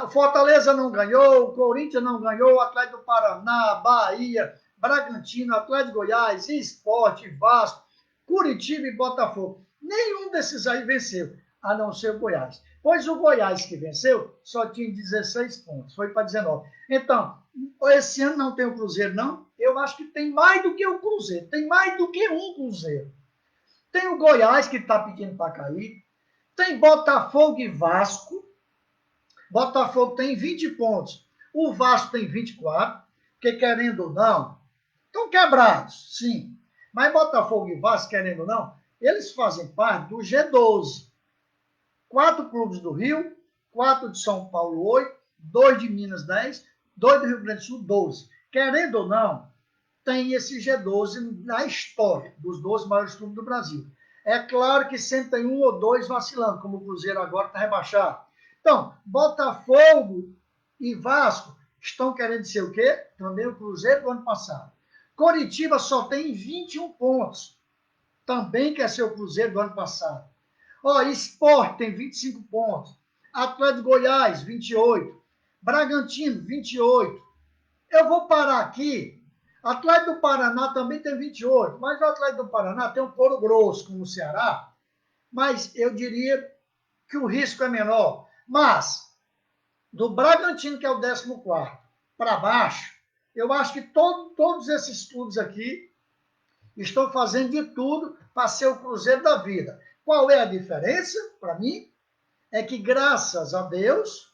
O Fortaleza não ganhou, o Corinthians não ganhou, o Atlético do Paraná, Bahia, Bragantino, Atlético de Goiás, Sport, Vasco, Curitiba e Botafogo. Nenhum desses aí venceu, a não ser o Goiás. Pois o Goiás que venceu só tinha 16 pontos, foi para 19. Então, esse ano não tem o Cruzeiro, não? Eu acho que tem mais do que o Cruzeiro, tem mais do que um Cruzeiro. Tem o Goiás que está pedindo para cair, tem Botafogo e Vasco. Botafogo tem 20 pontos, o Vasco tem 24, porque querendo ou não, estão quebrados, sim. Mas Botafogo e Vasco, querendo ou não, eles fazem parte do G12. 4 clubes do Rio, 4 de São Paulo, 8, 2 de Minas, 10, 2 do Rio Grande do Sul, 12. Querendo ou não, tem esse G12 na história dos 12 maiores clubes do Brasil. É claro que sempre tem um ou dois vacilando, como o Cruzeiro agora está rebaixado. Então, Botafogo e Vasco estão querendo ser o quê? Também o Cruzeiro do ano passado. Coritiba só tem 21 pontos. Também quer ser o Cruzeiro do ano passado. Sport tem 25 pontos. Atlético de Goiás, 28. Bragantino, 28. Eu vou parar aqui. Atlético do Paraná também tem 28. Mas o Atlético do Paraná tem um couro grosso, como o Ceará. Mas eu diria que o risco é menor. Mas, do Bragantino, que é o 14º, para baixo, eu acho que todos esses clubes aqui estão fazendo de tudo para ser o Cruzeiro da vida. Qual é a diferença, para mim? É que, graças a Deus,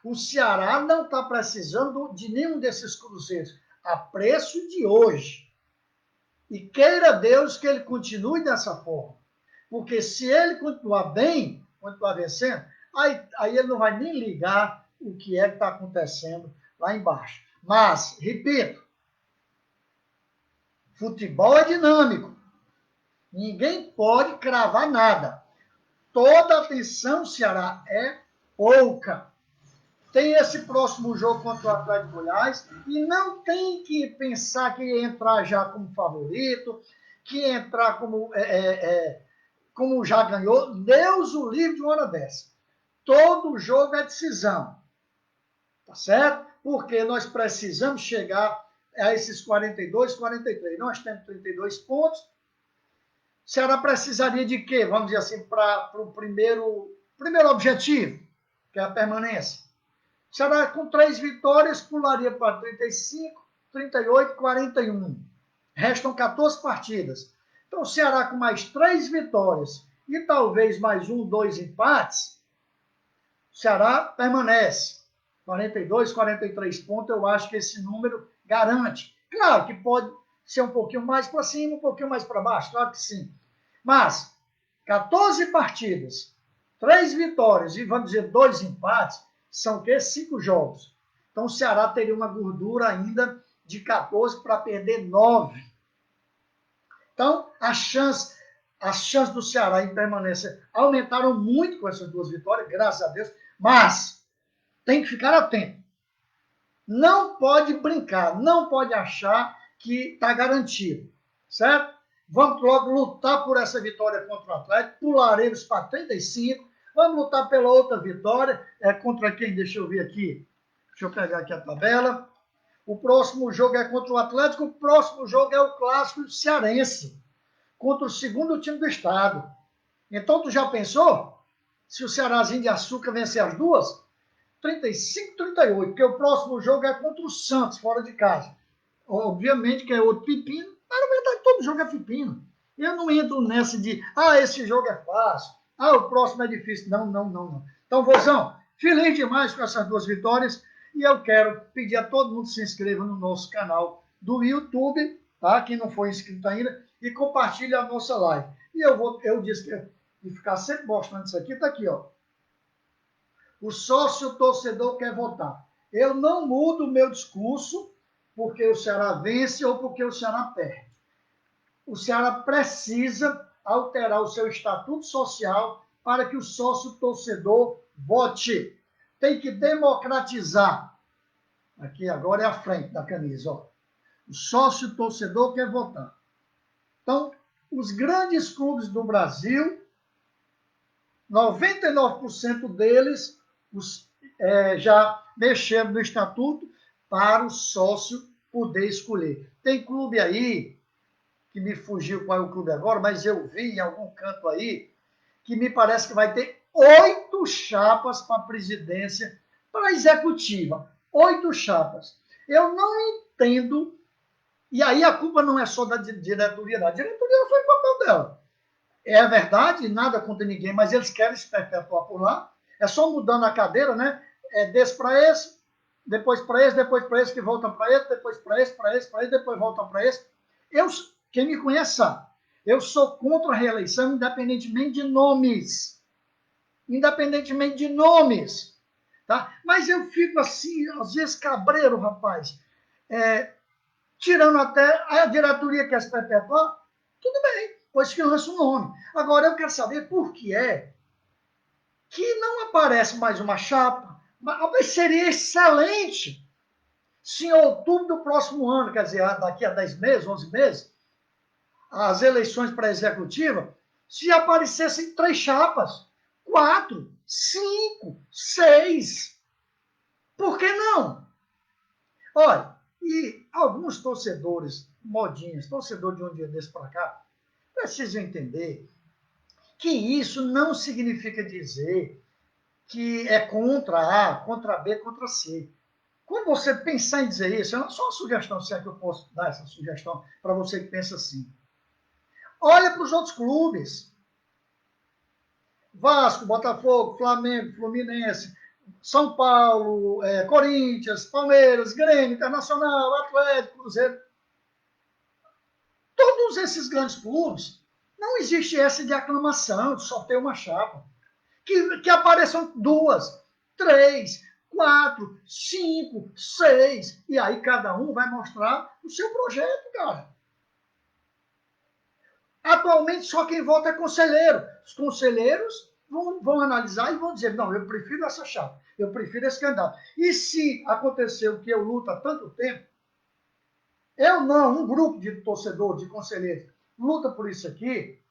o Ceará não está precisando de nenhum desses cruzeiros a preço de hoje. E queira Deus que ele continue dessa forma. Porque se ele continuar bem, continuar vencendo, aí ele não vai nem ligar o que é que está acontecendo lá embaixo. Mas, repito, futebol é dinâmico. Ninguém pode cravar nada. Toda atenção, Ceará, é pouca. Tem esse próximo jogo contra o Atlético de Goiás e não tem que pensar que ia entrar já como favorito, que ia entrar como já ganhou. Deus o livre de uma hora dessa. Todo jogo é decisão. Tá certo? Porque nós precisamos chegar a esses 42, 43. Nós temos 32 pontos. O Ceará precisaria de quê? Vamos dizer assim, para o primeiro objetivo, que é a permanência. O Ceará, com 3 vitórias, pularia para 35, 38, 41. Restam 14 partidas. Então, o Ceará, com mais 3 vitórias e talvez mais 1, 2 empates, o Ceará permanece. 42, 43 pontos, eu acho que esse número garante. Claro que pode ser um pouquinho mais para cima, um pouquinho mais para baixo, claro que sim. Mas, 14 partidas, 3 vitórias e, vamos dizer, 2 empates, são o quê? 5 jogos. Então, o Ceará teria uma gordura ainda de 14 para perder 9. Então, as chances do Ceará em permanência aumentaram muito com essas 2 vitórias, graças a Deus, mas tem que ficar atento. Não pode brincar, não pode achar que está garantido, certo? Vamos logo lutar por essa vitória contra o Atlético, pularemos para 35, vamos lutar pela outra vitória, contra quem? Deixa eu ver aqui, deixa eu pegar aqui a tabela. O próximo jogo é contra o Atlético, o próximo jogo é o Clássico Cearense, contra o segundo time do estado. Então, tu já pensou? Se o Cearazinho de Açúcar vencer as duas? 35-38, porque o próximo jogo é contra o Santos, fora de casa. Obviamente que é outro pepino, mas na verdade todo jogo é pepino. Eu não entro nessa de, esse jogo é fácil, o próximo é difícil. Não. Então, Vozão, feliz demais com essas 2 vitórias e eu quero pedir a todo mundo que se inscreva no nosso canal do YouTube, tá? Quem não for inscrito ainda, e compartilhe a nossa live. E eu disse que de ficar sempre mostrando isso aqui, tá aqui, ó. O sócio torcedor quer votar. Eu não mudo o meu discurso porque o Ceará vence ou porque o Ceará perde. O Ceará precisa alterar o seu estatuto social para que o sócio torcedor vote. Tem que democratizar. Aqui agora é a frente da camisa, ó. O sócio torcedor quer votar. Então, os grandes clubes do Brasil, 99% deles já mexeram no estatuto para o sócio poder escolher. Tem clube aí, que me fugiu qual é o clube agora, mas eu vi em algum canto aí, que me parece que vai ter 8 chapas para a presidência, para a executiva. 8 chapas. Eu não entendo, e aí a culpa não é só da diretoria, não. A diretoria foi o papel dela. É verdade, nada contra ninguém, mas eles querem se perpetuar por lá. É só mudando a cadeira, né? Desse para esse, depois para esse, que volta para esse, depois para esse, depois volta para esse. Quem me conhece sabe, eu sou contra a reeleição, independentemente de nomes. Independentemente de nomes. Tá? Mas eu fico assim, às vezes, cabreiro, rapaz. Tirando até a diretoria que quer se perpetuar, tudo bem, pois que lança o nome. Agora, eu quero saber por que é que não aparece mais uma chapa, mas seria excelente se em outubro do próximo ano, quer dizer, daqui a 10 meses, 11 meses, as eleições para a executiva, se aparecessem 3 chapas, 4, 5, 6. Por que não? Olha, e alguns torcedores, modinhas, torcedor de um dia desse para cá, precisam entender que isso não significa dizer que é contra A, contra B, contra C. Quando você pensar em dizer isso, é só uma sugestão, se é que eu posso dar essa sugestão para você que pensa assim. Olha para os outros clubes. Vasco, Botafogo, Flamengo, Fluminense, São Paulo, Corinthians, Palmeiras, Grêmio, Internacional, Atlético, Cruzeiro. Todos esses grandes clubes, não existe essa de aclamação, de só ter uma chapa. Que apareçam 2, 3, 4, 5, 6, e aí cada um vai mostrar o seu projeto, cara. Atualmente, só quem vota é conselheiro. Os conselheiros vão analisar e vão dizer, não, eu prefiro essa chapa, eu prefiro esse candidato. E se acontecer o que eu luto há tanto tempo, um grupo de torcedor, de conselheiros, luta por isso aqui,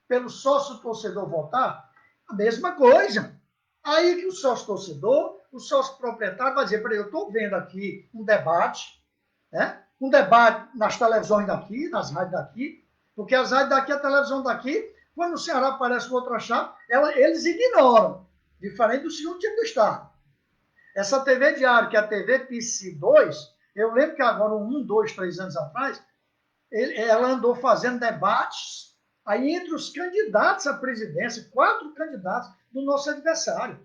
pelo sócio-torcedor votar, a mesma coisa. Aí que o sócio-torcedor, o sócio-proprietário vai dizer, peraí, eu estou vendo aqui um debate, né? Um debate nas televisões daqui, nas rádios daqui, porque as rádios daqui, a televisão daqui, quando o Ceará aparece com outra chapa, eles ignoram, diferente do segundo time do estado. Essa TV Diário, que é a TV PC2, eu lembro que agora, 1, 2, 3 anos atrás, ela andou fazendo debates aí entre os candidatos à presidência, 4 candidatos do nosso adversário.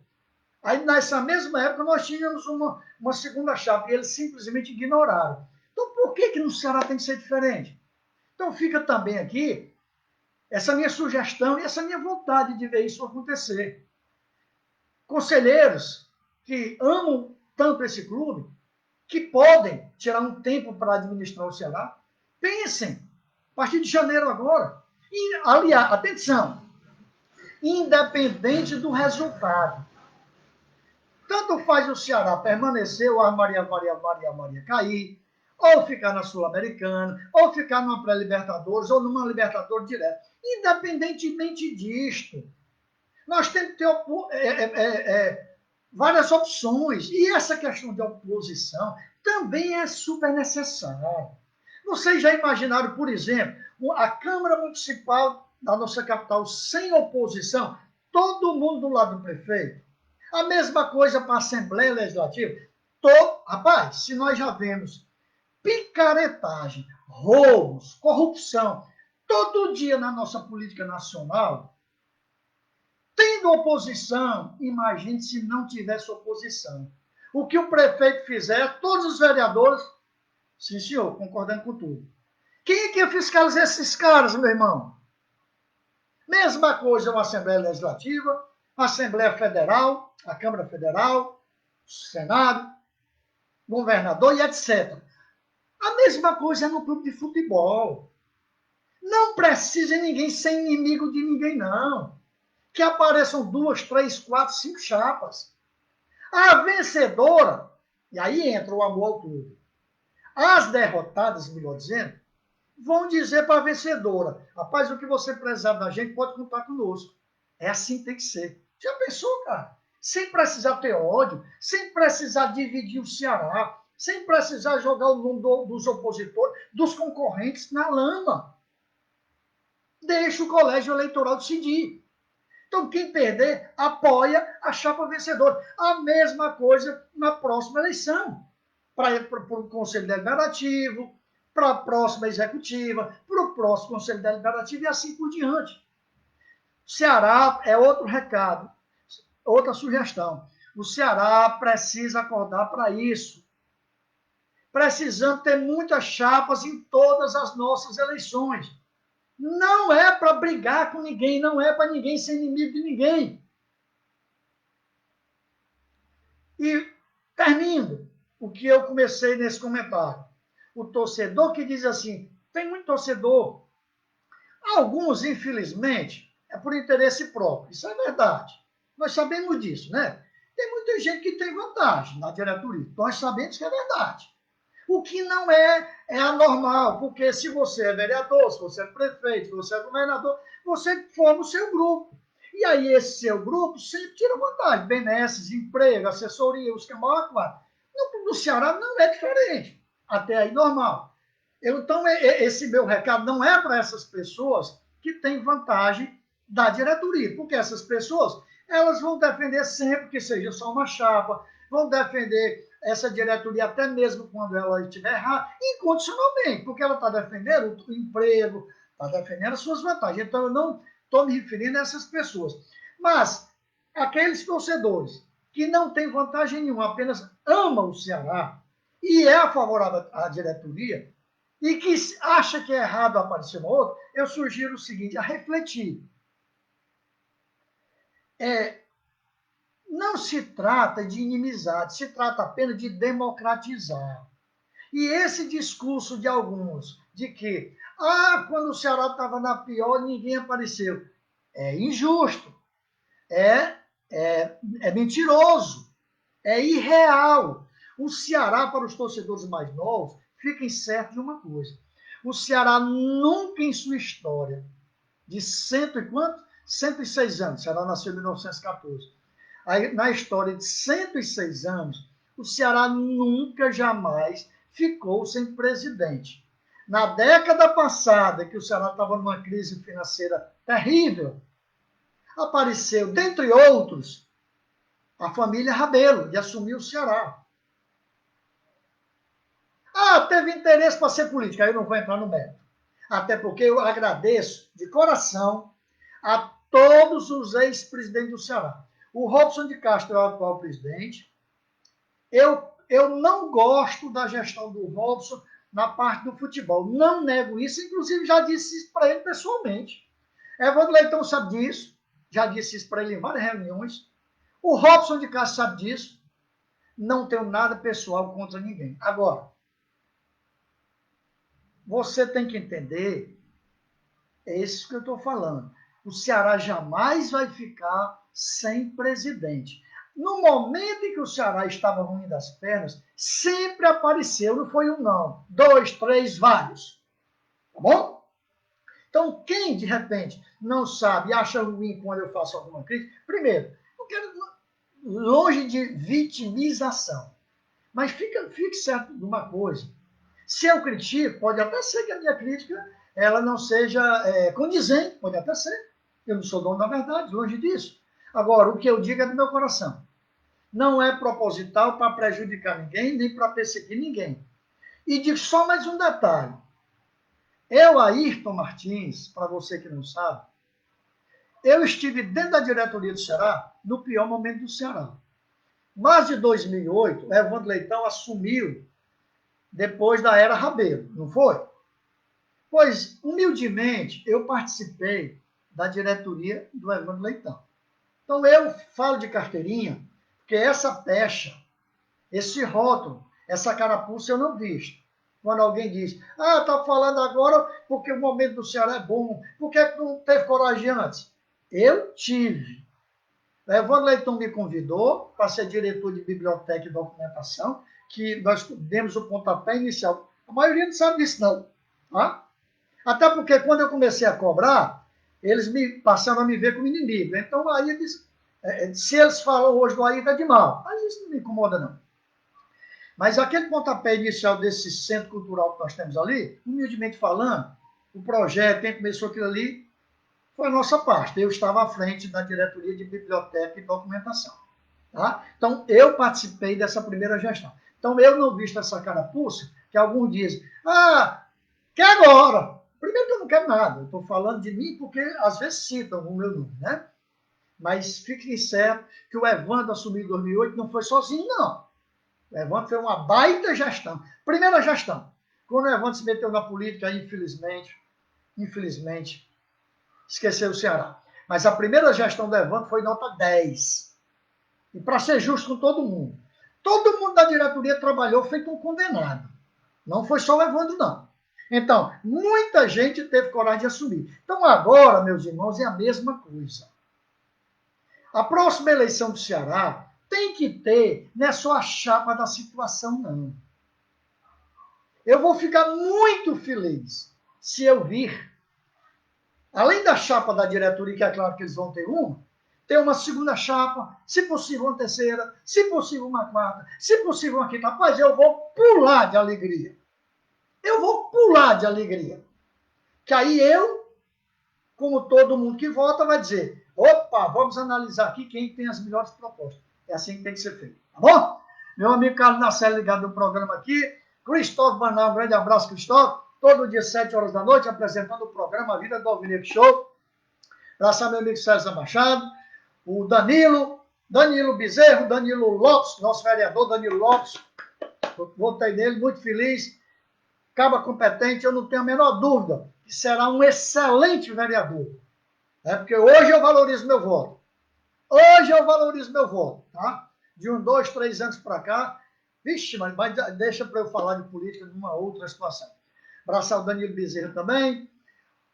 Aí, nessa mesma época, nós tínhamos uma segunda chapa, e eles simplesmente ignoraram. Então, por que no Ceará tem que ser diferente? Então, fica também aqui essa minha sugestão e essa minha vontade de ver isso acontecer. conselheiros que amam tanto esse clube, que podem tirar um tempo para administrar o Ceará. Pensem, a partir de janeiro agora. E, aliás, atenção, independente do resultado, tanto faz o Ceará permanecer ou a Maria cair, ou ficar na Sul-Americana, ou ficar numa pré-Libertadores, ou numa Libertadores direta. Independentemente disto, nós temos que ter várias opções. E essa questão de oposição também é super necessária. Vocês já imaginaram, por exemplo, a Câmara Municipal da nossa capital sem oposição, todo mundo do lado do prefeito? A mesma coisa para a Assembleia Legislativa. Rapaz, se nós já vemos picaretagem, roubos, corrupção, todo dia na nossa política nacional, tendo oposição, imagine se não tivesse oposição. O que o prefeito fizer, todos os vereadores, sim senhor, concordando com tudo. Quem é que ia fiscalizar esses caras, meu irmão? Mesma coisa a Assembleia Legislativa, a Assembleia Federal, a Câmara Federal, o Senado, governador e etc. A mesma coisa no clube de futebol. Não precisa ninguém ser inimigo de ninguém, não. Que apareçam 2, 3, 4, 5 chapas. A vencedora, e aí entra o amor ao clube. As derrotadas, melhor dizendo, vão dizer para a vencedora: rapaz, o que você precisar da gente pode contar conosco. É assim que tem que ser. Já pensou, cara? Sem precisar ter ódio, sem precisar dividir o Ceará, sem precisar jogar o nome dos opositores, dos concorrentes na lama. Deixa o colégio eleitoral decidir. Então, quem perder, apoia a chapa vencedora. A mesma coisa na próxima eleição. Para o Conselho Deliberativo, para a próxima executiva, para o próximo Conselho Deliberativo e assim por diante. Ceará é outro recado, outra sugestão. O Ceará precisa acordar para isso. Precisamos ter muitas chapas em todas as nossas eleições. Não é para brigar com ninguém, não é para ninguém ser inimigo de ninguém. E termino o que eu comecei nesse comentário. O torcedor que diz assim, tem muito torcedor. Alguns, infelizmente, é por interesse próprio. Isso é verdade. Nós sabemos disso, né? Tem muita gente que tem vantagem na diretoria. Nós sabemos que é verdade. O que não é anormal, porque se você é vereador, se você é prefeito, se você é governador, você forma o seu grupo. E aí esse seu grupo sempre tira vantagem. Benesses, emprego, assessoria, os cambau. No Ceará não é diferente. Até aí normal. Então, esse meu recado não é para essas pessoas que têm vantagem da diretoria, porque essas pessoas elas vão defender sempre que seja só uma chapa, vão defender essa diretoria até mesmo quando ela estiver errada, incondicionalmente, porque ela está defendendo o emprego, está defendendo as suas vantagens. Então, eu não estou me referindo a essas pessoas. Mas aqueles torcedores que não têm vantagem nenhuma, apenas amam o Ceará e é favorável à diretoria, e que acha que é errado aparecer no outro, eu sugiro o seguinte, a refletir. Não se trata de inimizade, se trata apenas de democratizar. E esse discurso de alguns, de que, quando o Ceará estava na pior, ninguém apareceu, é injusto, é mentiroso, é irreal. O Ceará, para os torcedores mais novos, fiquem certos de uma coisa. O Ceará nunca em sua história, de 106 anos, o Ceará nasceu em 1914, aí, na história de 106 anos, o Ceará nunca, jamais ficou sem presidente. Na década passada, que o Ceará estava numa crise financeira terrível, apareceu, dentre outros, a família Rabelo, de assumir o Ceará. Teve interesse para ser político, aí eu não vou entrar no mérito. Até porque eu agradeço de coração a todos os ex-presidentes do Ceará. O Robson de Castro é o atual presidente. Eu não gosto da gestão do Robson na parte do futebol. Não nego isso, inclusive já disse isso para ele pessoalmente. Evandro Leitão sabe disso, já disse isso para ele em várias reuniões. O Robson de Castro sabe disso. Não tenho nada pessoal contra ninguém. Agora, você tem que entender, é isso que eu estou falando. O Ceará jamais vai ficar sem presidente. No momento em que o Ceará estava ruim das pernas, sempre apareceu, não foi um não, 2, 3, vários. Tá bom? Então, quem de repente não sabe e acha ruim quando eu faço alguma crítica, primeiro, eu quero longe de vitimização. Mas fique certo de uma coisa. Se eu critico, pode até ser que a minha crítica ela não seja condizente, pode até ser. Eu não sou dono da verdade, longe disso. Agora, o que eu digo é do meu coração. Não é proposital para prejudicar ninguém, nem para perseguir ninguém. E digo só mais um detalhe. Eu, Ayrton Martins, para você que não sabe, eu estive dentro da diretoria do Ceará no pior momento do Ceará. Mas de 2008, Evandro Leitão assumiu depois da era Rabelo, não foi? Pois, humildemente, eu participei da diretoria do Evandro Leitão. Então, eu falo de carteirinha, porque essa pecha, esse rótulo, essa carapuça eu não visto. Quando alguém diz, está falando agora porque o momento do Ceará é bom, por que não teve coragem antes? Eu tive. Evandro Leitão me convidou para ser diretor de biblioteca e documentação, que nós demos o pontapé inicial. A maioria não sabe disso, não. Tá? Até porque quando eu comecei a cobrar, eles me passaram a me ver como inimigo. Então, aí eles, se eles falam hoje do Ayrton, é de mal. Mas isso não me incomoda, não. Mas aquele pontapé inicial desse centro cultural que nós temos ali, humildemente falando, o projeto, quem começou aquilo ali, foi a nossa parte. Eu estava à frente da diretoria de biblioteca e documentação. Tá? Então, eu participei dessa primeira gestão. Então, eu não visto essa carapuça que alguns dizem, quer agora. Primeiro que eu não quero nada, eu estou falando de mim porque às vezes citam o meu nome, né? Mas fique certo que o Evandro assumiu em 2008 não foi sozinho, não. O Evandro foi uma baita gestão. Primeira gestão. Quando o Evandro se meteu na política, infelizmente, esqueceu o Ceará. Mas a primeira gestão do Evandro foi nota 10. E para ser justo com todo mundo da diretoria trabalhou feito um condenado. Não foi só o Evandro, não. Então, muita gente teve coragem de assumir. Então, agora, meus irmãos, é a mesma coisa. A próxima eleição do Ceará tem que ter, não é só a chapa da situação, não. Eu vou ficar muito feliz se eu vir, além da chapa da diretoria, que é claro que eles vão ter uma segunda chapa, se possível uma terceira, se possível uma quarta, se possível uma quinta. Rapaz, eu vou pular de alegria. Eu vou pular de alegria. Que aí eu, como todo mundo que vota, vai dizer, opa, vamos analisar aqui quem tem as melhores propostas. É assim que tem que ser feito. Tá bom? Meu amigo Carlos Nacelli ligado no programa aqui. Cristóvão Banal, um grande abraço, Cristóvão. Todo dia, 7 horas da noite, apresentando o programa Vida do Alvinegro Show. Abraçar meu amigo César Machado. O Danilo Bezerro, Danilo Lopes, nosso vereador Danilo Lopes. Votei nele, muito feliz. Caba competente, eu não tenho a menor dúvida que será um excelente vereador. Porque hoje eu valorizo meu voto. Tá? De 2, 3 anos para cá, vixe, mas deixa para eu falar de política numa outra situação. Abraçar o Danilo Bezerra também,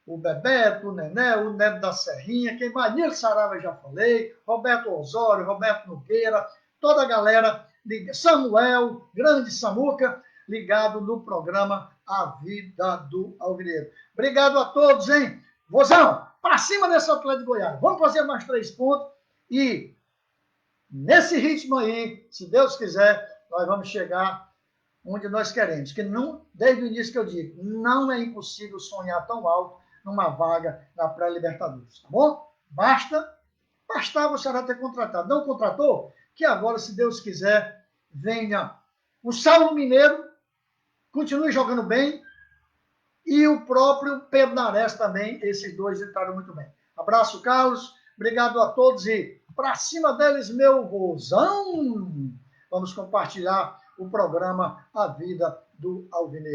o Bebeto, o Nené, o Neto da Serrinha, quem mais? Nilo Saraiva, já falei, Roberto Osório, Roberto Nogueira, toda a galera, Samuel, grande Samuca, ligado no programa A Vida do Alvinegro. Obrigado a todos, hein? Vozão, para cima desse Atlético de Goiás. Vamos fazer mais 3 pontos e nesse ritmo aí, se Deus quiser, nós vamos chegar onde nós queremos. Que não, desde o início que eu digo, não é impossível sonhar tão alto numa vaga na pré-Libertadores, tá bom? Bastava o Ceará ter contratado. Não contratou? Que agora, se Deus quiser, venha o Saulo Mineiro, continue jogando bem, e o próprio Pedro Nares também, esses dois entraram muito bem. Abraço, Carlos, obrigado a todos e para cima deles, meu vozão! Vamos compartilhar o programa A Vida do Alvinegro.